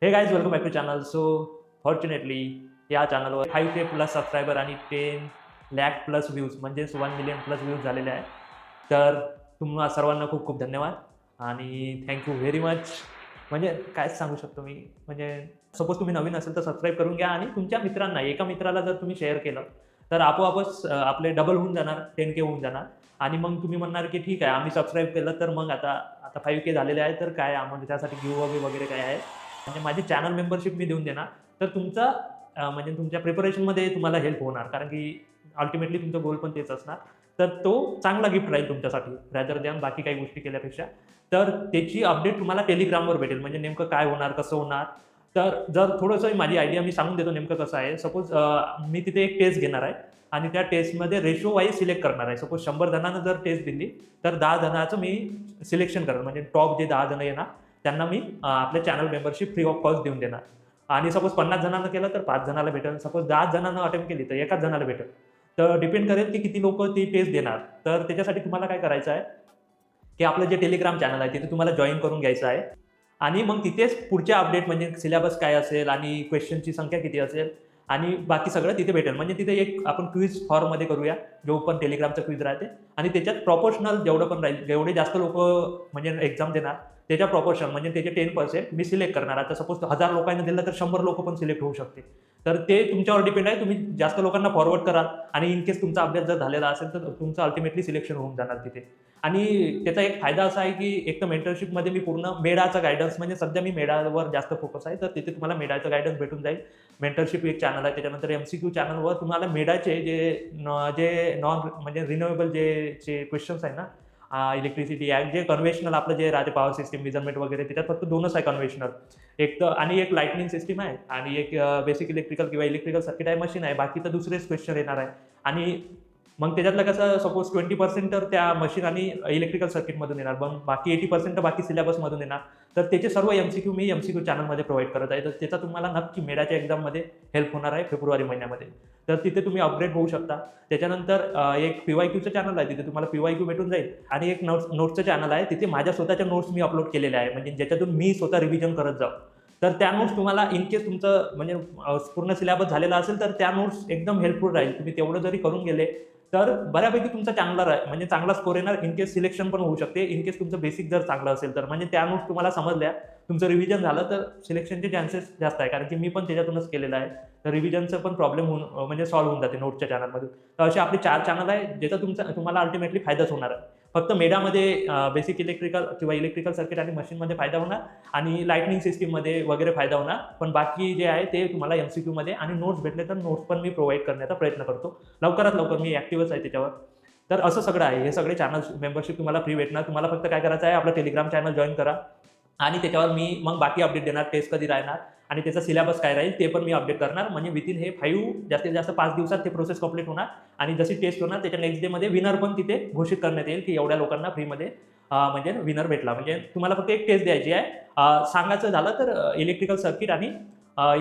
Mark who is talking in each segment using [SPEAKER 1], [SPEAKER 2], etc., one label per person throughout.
[SPEAKER 1] हे guys welcome back to channel. So fortunately या चॅनलवर 5K प्लस सबस्क्रायबर आणि 10 लॅक प्लस व्ह्यूज म्हणजेच 1 मिलियन प्लस व्ह्यूज झालेले आहे. तर तुम्हा सर्वांना खूप खूप धन्यवाद आणि थँक्यू व्हेरी मच. म्हणजे कायच सांगू शकतो मी. म्हणजे सपोज तुम्ही नवीन असेल तर सबस्क्राईब करून घ्या आणि तुमच्या मित्रांना, एका मित्राला जर तुम्ही शेअर केलं तर आपोआपच आपले डबल होऊन जाणार, 10K होऊन जाणार. आणि मग तुम्ही म्हणणार की ठीक आहे, आम्ही सबस्क्राईब केलं तर मग आता आता 5K झालेले आहे, तर काय म्हणजे त्यासाठी गिव्ह अवे वगैरे काय आहे, म्हणजे माझी चॅनल मेंबरशिप मी देऊन देणार. तर तुमचा म्हणजे तुमच्या प्रिपरेशनमध्ये तुम्हाला हेल्प होणार, कारण की अल्टिमेटली तुमचं गोल पण तेच असणार. तर तो चांगला गिफ्ट राहील तुमच्यासाठी रॅदर दॅन बाकी काही गोष्टी केल्यापेक्षा. तर त्याची अपडेट तुम्हाला टेलिग्रामवर भेटेल. म्हणजे नेमकं काय होणार, कसं होणार. तर जर थोडंसं माझी आयडिया मी सांगून देतो नेमकं कसं आहे. सपोज मी तिथे एक टेस्ट घेणार आहे आणि त्या टेस्टमध्ये रेशो वाईज सिलेक्ट करणार आहे. सपोज 100 जणांना जर टेस्ट दिली तर 10 जणांचं मी सिलेक्शन करणार. म्हणजे टॉप जे 10 जण येणार त्यांना मी आपल्या channel membership free of cost देऊन देणार. आणि सपोज 50 जणांना केलं तर 5 जणाला भेटेल. सपोज 10 जणांना अटेम्प्ट केली तर एकाच जणाला भेटेल. तर डिपेंड करेल की किती लोकं ती टेस्ट देणार. तर त्याच्यासाठी तुम्हाला काय करायचं आहे, की आपलं जे टेलिग्राम चॅनल आहे तिथे तुम्हाला जॉइन करून घ्यायचं आहे. आणि मग तिथेच पुढचे अपडेट म्हणजे सिलेबस काय असेल आणि क्वेश्चनची संख्या किती असेल आणि बाकी सगळं तिथे भेटेल. म्हणजे तिथे एक आपण क्विज फॉर्ममध्ये करूया, जो पण टेलिग्रामचा क्विज राहते. आणि त्याच्यात प्रोपोर्शनल जेवढं पण राहील, जेवढे जास्त लोकं म्हणजे एक्झाम देणार त्याच्या प्रोपोर्शन म्हणजे त्याचे 10% मी सिलेक्ट करणार. आता सपोज 1000 लोकांना दिलं तर 100 लोकं पण सिलेक्ट होऊ शकते. तर ते तुमच्यावर डिपेंड आहे. तुम्ही जास्त लोकांना फॉरवर्ड कराल आणि इन केस तुमचा अभ्यास जर झालेला असेल तर तुमचं अल्टिमेटली सिलेक्शन होऊन जाणार तिथे. आणि त्याचा एक फायदा असा आहे की एक तर मेंटरशिपमध्ये मी पूर्ण मेडाचा गाईडन्स, म्हणजे सध्या मी मेडावर जास्त फोकस आहे, तर तिथे तुम्हाला मेडाचं गाईडन्स भेटून जाईल. मेंटरशिप एक चॅनल आहे. त्याच्यानंतर MCQ चॅनलवर तुम्हाला मेडाचे जे नॉन म्हणजे रिन्युएबल जे क्वेश्चन्स आहे ना, इलेक्ट्रिसिटी ॲक्ट, जे कन्व्हेन्शनल आपलं जे राहते पॉवर सिस्टम मेजरमेंट वगैरे, त्याच्यात फक्त 2च आहे कन्व्हेन्शनल. एक तर आणि एक लाइटनिंग सिस्टम आहे आणि एक बेसिक इलेक्ट्रिकल किंवा इलेक्ट्रिकल सर्किट आहे, मशीन आहे. बाकी तर दुसरेच क्वेश्चन येणार आहे. आणि मग त्याच्यातलं कसं सपोज 20% तर त्या मशीन आणि इलेक्ट्रिकल सर्किटमधून येणार, पण बाकी 80% तर बाकी सिलेबसमधून येणार. तर त्याचे सर्व MCQ मी MCQ चॅनलमध्ये प्रोव्हाईड करत आहे. तर त्याचा तुम्हाला नक्की मेडाच्या एक्झाममध्ये हेल्प होणार आहे फेब्रुवारी महिन्यामध्ये. तर तिथे तुम्ही अपग्रेड होऊ शकता. त्याच्यानंतर एक PYQचं चॅनल आहे, तिथे तुम्हाला PYQ भेटून जाईल. आणि एक नोट्सचं चॅनल आहे, तिथे माझ्या स्वतःच्या नोट्स मी अपलोड केलेल्या आहे, म्हणजे ज्याच्यातून मी स्वतः रिव्हिजन करत जाऊ. तर त्या नोट्स तुम्हाला इन केस तुमचं म्हणजे पूर्ण सिलेबस झालेला असेल तर त्या नोट्स एकदम हेल्पफुल राहील. तुम्ही तेवढं जरी करून गेले तर बऱ्यापैकी तुमचा चांगला म्हणजे चांगला स्कोर येणार. इन केस सिलेक्शन पण होऊ शकते. इन केस तुमचं बेसिक जर चांगलं असेल तर, म्हणजे त्या नोट्स तुम्हाला समजल्या, तुमचं रिव्हिजन झालं तर सिलेक्शनचे चान्सेस जास्त आहे, कारण की मी पण त्याच्यातूनच केलेलं आहे. तर रिव्हिजनचं पण प्रॉब्लेम होऊन म्हणजे सॉल्व्ह होऊन जाते नोट्सच्या चॅनलमधून. तर असे आपले 4 चॅनल आहे, ज्याचा तुम्हाला अल्टिमेटली फायदाच होणार आहे. फक्त मेडामध्ये बेसिक इलेक्ट्रिकल किंवा इलेक्ट्रिकल सर्किट आणि मशीनमध्ये फायदा होणार आणि लाइटनिंग सिस्टममध्ये वगैरे फायदा होणार. पण बाकी जे आहे ते तुम्हाला MCQमध्ये आणि नोट्स भेटले तर नोट्स पण मी प्रोव्हाईड करण्याचा प्रयत्न करतो. लवकरात लवकर मी ॲक्टिव्हच आहे त्याच्यावर. तर असं सगळं आहे. हे सगळे चॅनल मेंबरशिप तुम्हाला फ्री भेटणार. तुम्हाला फक्त काय करायचं आहे, आपलं टेलिग्राम चॅनल जॉइन करा आणि त्याच्यावर मी मग बाकी अपडेट देणार. टेस्ट कधी राहणार आणि त्याचा सिलेबस काय राहील ते पण मी अपडेट करणार. म्हणजे विथिन हे 5 जास्तीत जास्त 5 दिवसात ते प्रोसेस कंप्लीट होणार. आणि जशी टेस्ट होणार त्याच्या नेक्स्ट डेमध्ये विनर पण तिथे घोषित करण्यात येईल, की एवढ्या लोकांना फ्रीमध्ये म्हणजे विनर भेटला. म्हणजे तुम्हाला फक्त एक टेस्ट द्यायची आहे. सांगायचं झालं तर इलेक्ट्रिकल सर्किट आणि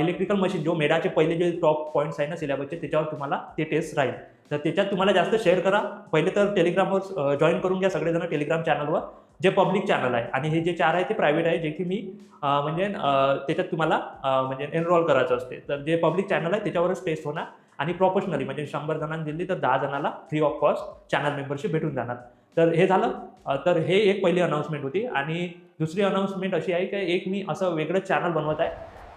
[SPEAKER 1] इलेक्ट्रिकल मशीन, जो मेडाचे पहिले जे टॉप पॉईंट्स आहे ना सिलेबसचे, त्याच्यावर तुम्हाला ते टेस्ट राहील. तर त्याच्यात तुम्हाला जास्त शेअर करा. पहिले तर टेलिग्रामवर जॉइन करून घ्या सगळेजण टेलिग्राम चॅनलवर, जे पब्लिक चॅनल आहे. आणि हे जे 4 आहे ते प्रायव्हेट आहे, जे की मी म्हणजे त्याच्यात तुम्हाला म्हणजे एनरोल करायचं असते. तर जे पब्लिक चॅनल आहे त्याच्यावरच टेस्ट होणार. आणि प्रोफेशनली म्हणजे 100 जणांनी दिली तर 10 जणांना free of cost channel membership भेटून जाणार. तर हे झालं. तर हे एक पहिली अनाउन्समेंट होती. आणि दुसरी अनाउन्समेंट अशी आहे की एक मी असं वेगळंच चॅनल बनवत आहे,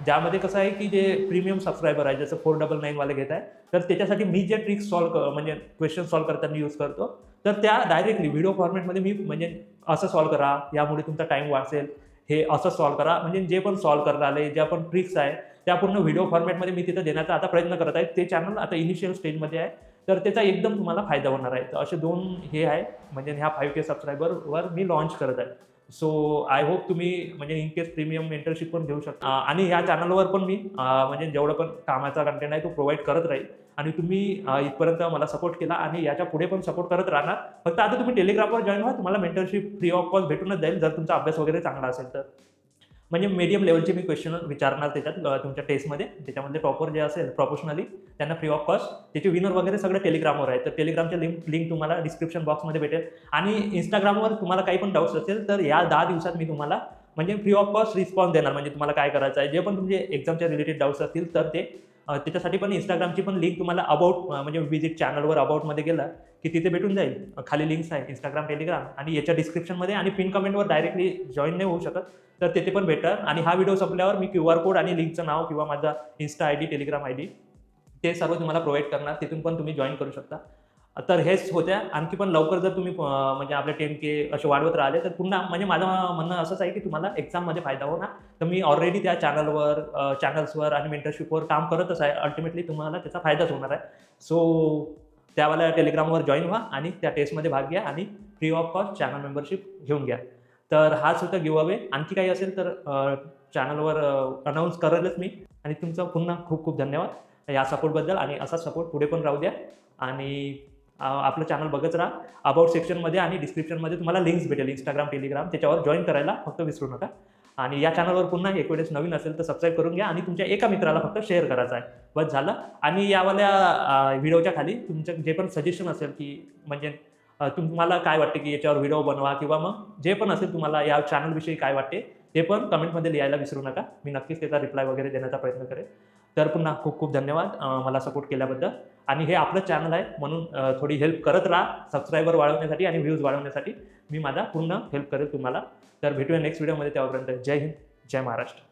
[SPEAKER 1] ज्यामध्ये कसं आहे की जे प्रीमियम सबस्क्रायबर आहे, जसं 499 वाले घेत आहे, तर त्याच्यासाठी मी जे ट्रिक्स म्हणजे क्वेश्चन सॉल्व्ह करताना यूज करतो, तर त्या डायरेक्टली व्हिडिओ फॉर्मॅटमध्ये मी म्हणजे असं सॉल्व्ह करा, यामुळे तुमचा टाईम वाचेल, हे असं सॉल्व्ह करा, म्हणजे जे पण सॉल्व्ह करता आले, ज्या पण ट्रिक्स आहे त्या पूर्ण व्हिडिओ फॉर्मॅटमध्ये मी तिथं देण्याचा आता प्रयत्न करत आहे. ते चॅनल आता इनिशियल स्टेजमध्ये आहे. तर त्याचा एकदम तुम्हाला फायदा होणार आहे. तर असे 2 हे आहे, म्हणजे ह्या 5K सबस्क्रायबरवर मी लॉन्च करत आहे. सो आय होप तुम्ही म्हणजे इन केस प्रीमियम मेंटरशिप पण घेऊ शकता. आणि ह्या चॅनलवर पण मी म्हणजे जेवढं पण कामाचा कंटेंट आहे तो प्रोव्हाईड करत राहील. आणि तुम्ही इथपर्यंत मला सपोर्ट केला आणि याच्या पुढे पण सपोर्ट करत राहणार. फक्त आता तुम्ही टेलिग्रामवर जॉइन व्हा, तुम्हाला मेंटरशिप फ्री ऑफ कॉस्ट भेटूनच जाईल, जर तुमचा अभ्यास वगैरे चांगला असेल तर. म्हणजे मीडियम लेव्हलचे मी क्वेश्चन विचारणार त्याच्यात तुमच्या टेस्टमध्ये. त्याच्यामध्ये टॉपर जे असेल प्रोफेशनली त्यांना फ्री ऑफ कॉस्ट, त्याचे विनर वगैरे सगळे टेलिग्रामवर आहे. तर टेलिग्रामचे लिंक तुम्हाला डिस्क्रिप्शन बॉक्समध्ये भेटेल. आणि Instagramवर तुम्हाला काही पण डाऊट्स असेल तर या 10 दिवसात मी तुम्हाला म्हणजे फ्री ऑफ कॉस्ट रिस्पॉन्स देणार. म्हणजे तुम्हाला काय करायचं आहे, जे पण तुमचे एक्झामच्या रिलेटेड डाऊट्स असतील तर ते त्याच्यासाठी पण इंस्टाग्रामची पण लिंक तुम्हाला अबाउट म्हणजे विजिट चॅनलवर अबाउटमध्ये गेला की तिथे भेटून जाईल. खाली लिंक्स आहे इंस्टाग्राम, टेलिग्राम आणि याच्या डिस्क्रिप्शनमध्ये आणि पिन कमेंटवर डायरेक्टली जॉईन नाही होऊ शकत तर तिथे पण भेटणार. आणि हा व्हिडिओ संपल्यावर मी QR कोड आणि लिंकचं नाव किंवा माझा इन्स्टा ID, टेलिग्राम ID ते सर्व तुम्हाला प्रोव्हाइड करणार. तिथून पण तुम्ही जॉईन करू शकता. तर हेच होत्या. आणखी पण लवकर जर तुम्ही म्हणजे आपले 10K असे वाढवत राहिले तर पुन्हा म्हणजे माझं म्हणणं असंच आहे की तुम्हाला एक्झाममध्ये फायदा हो ना. तर मी ऑलरेडी त्या चॅनल्सवर आणि मेंटरशिपवर काम करतच आहे. अल्टिमेटली तुम्हाला त्याचा फायदाच होणार आहे. सो त्यावाल्या टेलिग्रामवर जॉईन व्हा आणि त्या टेस्टमध्ये भाग घ्या आणि free of cost channel membership घेऊन घ्या. तर हाच होता गिव्ह अवे. आणखी काही असेल तर चॅनलवर अनाऊन्स करेलच मी. आणि तुमचं पुन्हा खूप खूप धन्यवाद या सपोर्टबद्दल आणि असाच सपोर्ट पुढे पण राहू द्या. आणि आपलं चॅनल बघत राहा. अबाउट सेक्शनमध्ये आणि डिस्क्रिप्शनमध्ये तुम्हाला लिंक्स भेटेल इंस्टाग्राम, टेलिग्राम त्याच्यावर जॉईन करायला फक्त विसरू नका. आणि या चॅनलवर पुन्हा एक वेळेस नवीन असेल तर सबस्क्राईब करून घ्या आणि तुमच्या एका मित्राला फक्त शेअर करायचं आहे, बस झालं. आणि यावाल्या व्हिडिओच्या खाली तुमचं जे पण सजेशन असेल की म्हणजे तुम्हाला काय वाटते की याच्यावर व्हिडिओ बनवा किंवा मग जे पण असेल तुम्हाला या चॅनलविषयी काय वाटते ते पण कमेंटमध्ये लिहायला विसरू नका. मी नक्कीच त्याचा रिप्लाय वगैरे देण्याचा प्रयत्न करेन. तर पुन्हा खूप खूप धन्यवाद मला सपोर्ट केल्याबद्दल. आणि हे आपलं चॅनल आहे म्हणून थोडी हेल्प करत राहा सबस्क्रायबर वाढवण्यासाठी आणि व्ह्यूज वाढवण्यासाठी. मी माझा पूर्ण हेल्प करेल तुम्हाला. तर भेटूया नेक्स्ट व्हिडिओमध्ये. तेव्हापर्यंत जय हिंद, जय महाराष्ट्र.